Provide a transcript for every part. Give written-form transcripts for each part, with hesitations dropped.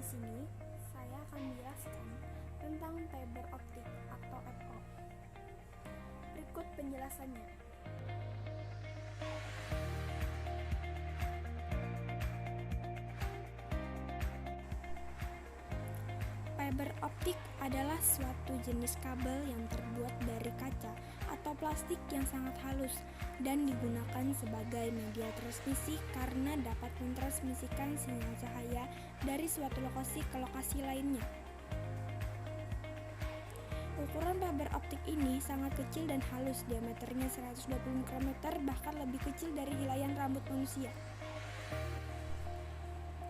Di sini, saya akan menjelaskan tentang fiber optik atau FO. Berikut penjelasannya. Fiber optik adalah suatu jenis kabel yang terbuat dari kaca atau plastik yang sangat halus dan digunakan sebagai media transmisi karena dapat mentransmisikan sinyal cahaya dari suatu lokasi ke lokasi lainnya. Ukuran fiber optik ini sangat kecil dan halus, diameternya 120 mikrometer, bahkan lebih kecil dari helaian rambut manusia.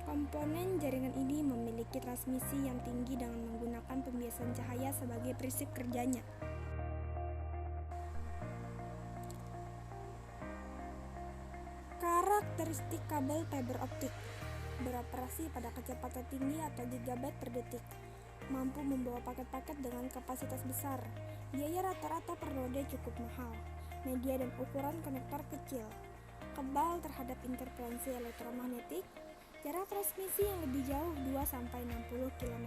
Komponen jaringan ini memiliki transmisi yang tinggi dengan menggunakan pembiasan cahaya sebagai prinsip kerjanya. Karakteristik kabel fiber optik: beroperasi pada kecepatan tinggi atau gigabit per detik, mampu membawa paket-paket dengan kapasitas besar, biaya rata-rata per node cukup mahal, media dan ukuran konektor kecil, kebal terhadap interferensi elektromagnetik, jarak transmisi yang lebih jauh 2-60 km.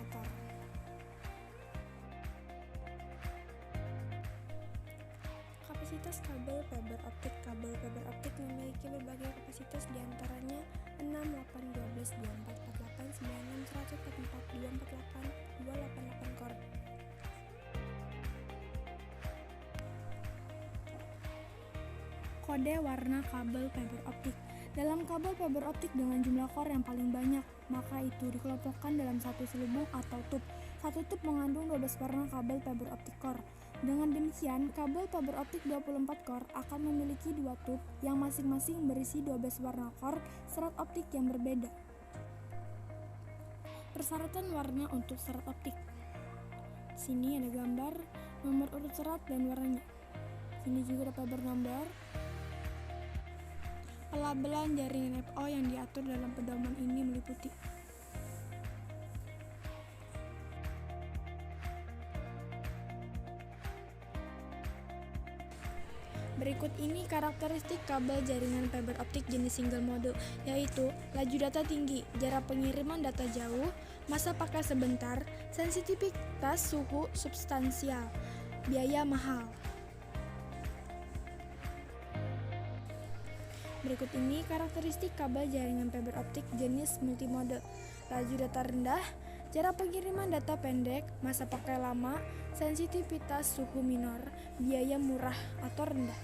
Kapasitas kabel fiber optik. Kabel fiber optik memiliki berbagai kapasitas, diantaranya 6, 8, 12, 24, 48, 96, 100, 44, 248, 288 core. Kode warna kabel fiber optik. Dalam kabel fiber optik dengan jumlah core yang paling banyak, maka itu dikelompokkan dalam satu selubung atau tub. Satu tub mengandung 12 warna kabel fiber optik core. Dengan demikian, kabel fiber optik 24 core akan memiliki dua tub yang masing-masing berisi 12 warna core serat optik yang berbeda. Persyaratan warna untuk serat optik. Sini ada gambar, nomor urut serat dan warnanya. Sini juga dapat bernomor. Pelabelan jaringan FO yang diatur dalam pedoman ini meliputi berikut ini karakteristik kabel jaringan fiber optik jenis single mode, yaitu laju data tinggi, jarak pengiriman data jauh, masa pakai sebentar, sensitivitas suhu substansial, biaya mahal. Berikut ini karakteristik kabel jaringan fiber optik jenis multimode: laju data rendah, jarak pengiriman data pendek, masa pakai lama, sensitivitas suhu minor, biaya murah atau rendah.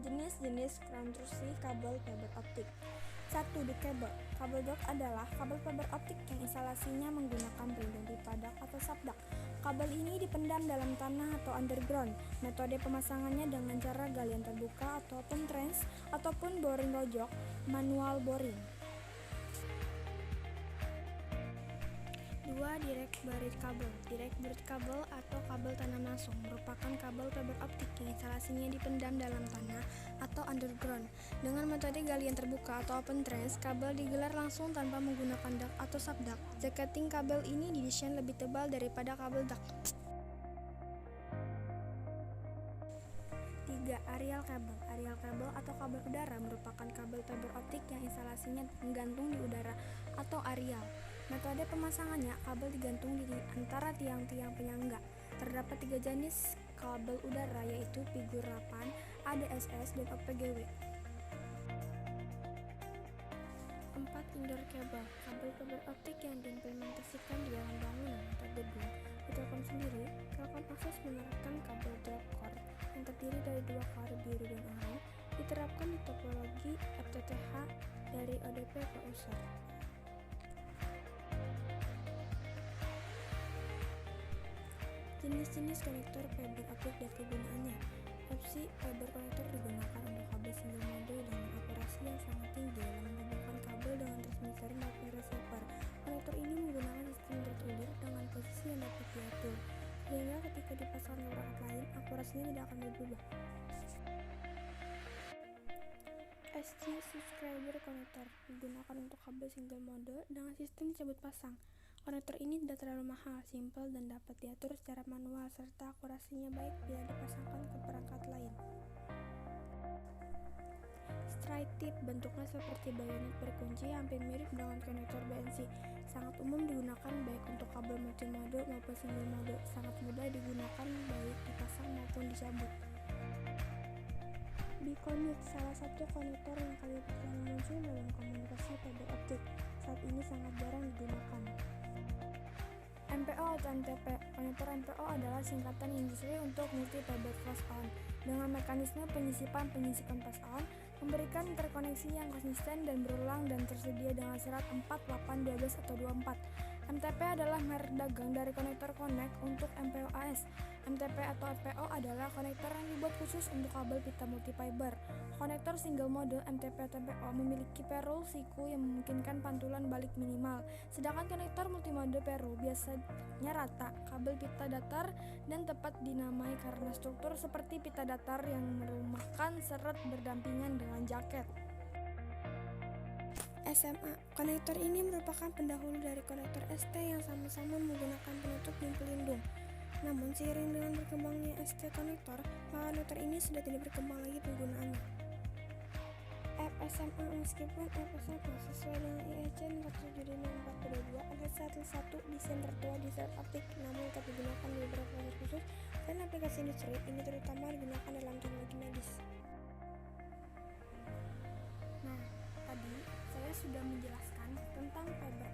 Jenis-jenis konstruksi kabel fiber optik. 1. Decable. Kabel dock adalah kabel fiber optik yang instalasinya menggunakan pelindung pipa dak atau subdak. Kabel ini dipendam dalam tanah atau underground. Metode pemasangannya dengan cara galian terbuka atau open trench ataupun boring rojok, manual boring. 2. Direct buried kabel. Direct buried kabel atau kabel tanam langsung merupakan kabel fiber optik yang instalasinya dipendam dalam tanah atau underground. Dengan metode galian terbuka atau open trench, kabel digelar langsung tanpa menggunakan dak atau subdak. Jacketing kabel ini didesain lebih tebal daripada kabel dak. 3. Aerial kabel. Aerial kabel atau kabel udara merupakan kabel fiber optik yang instalasinya menggantung di udara atau aerial. Metode pemasangannya, kabel digantung di antara tiang-tiang penyangga. Terdapat 3 jenis kabel udara, yaitu figur 8, ADSS, dan OPGW. 4. Indoor cable. Kabel fiber optik yang diimplementasikan di dalam bangunan atau gedung. Di Telkom sendiri, Telkom Akses menerapkan kabel drop core yang terdiri dari 2 core biru dan oranye, diterapkan di topologi FTTH dari ODP ke user. Jenis-jenis konektor fiber optik dan kegunaannya. Opsi fiber konektor digunakan untuk kabel single mode dengan akurasi yang sangat tinggi dalam menghubungkan kabel dengan transmitter maupun receiver. Konektor ini menggunakan sistem tertulir dengan posisi yang dapat diatur, sehingga ketika dipasang ke perangkat lain, akurasinya tidak akan berubah. SG subscriber konektor digunakan untuk kabel single mode dengan sistem cabut pasang. Konektor ini tidak terlalu mahal, simpel, dan dapat diatur secara manual, serta akurasinya baik bila dipasangkan ke perangkat lain. straight tip, bentuknya seperti bayonet berkunci, hampir mirip dengan konektor BNC. Sangat umum digunakan baik untuk kabel multimode maupun single mode. Sangat mudah digunakan baik dipasang maupun dicabut. Biconic, salah satu konektor yang kali pertama muncul dalam komunikasi fiber optik. Saat ini sangat jarang digunakan. MPO atau MTP. Konektor MPO adalah singkatan industri untuk multi fiber flash on. Dengan mekanisme penyisipan flash on, memberikan interkoneksi yang konsisten dan berulang dan tersedia dengan serat 4, 8, 12, atau 24. MTP adalah merek dagang dari konektor Connect untuk MPO AS. MTP atau MPO adalah konektor yang dibuat khusus untuk kabel pita multifiber. Konektor single mode MTP atau MPO memiliki perul siku yang memungkinkan pantulan balik minimal. Sedangkan konektor multimode perul biasanya rata, kabel pita datar, dan tepat dinamai karena struktur seperti pita datar yang merumahkan serat berdampingan dengan jaket. SMA. Konektor ini merupakan pendahulu dari konektor ST yang sama-sama menggunakan penutup dan pelindung. Namun seiring dengan berkembangnya ST konektor, maka konektor ini sudah tidak berkembang lagi penggunaannya. FSMA. Meskipun FSMA sesuai dengan IEC 475422 adalah satu desain tertua di serat optik, namun tetap digunakan di beberapa kasus khusus dan aplikasi industri. Ini terutama digunakan dalam teknologi medis. Nah, tadi saya sudah menjelaskan tentang fiber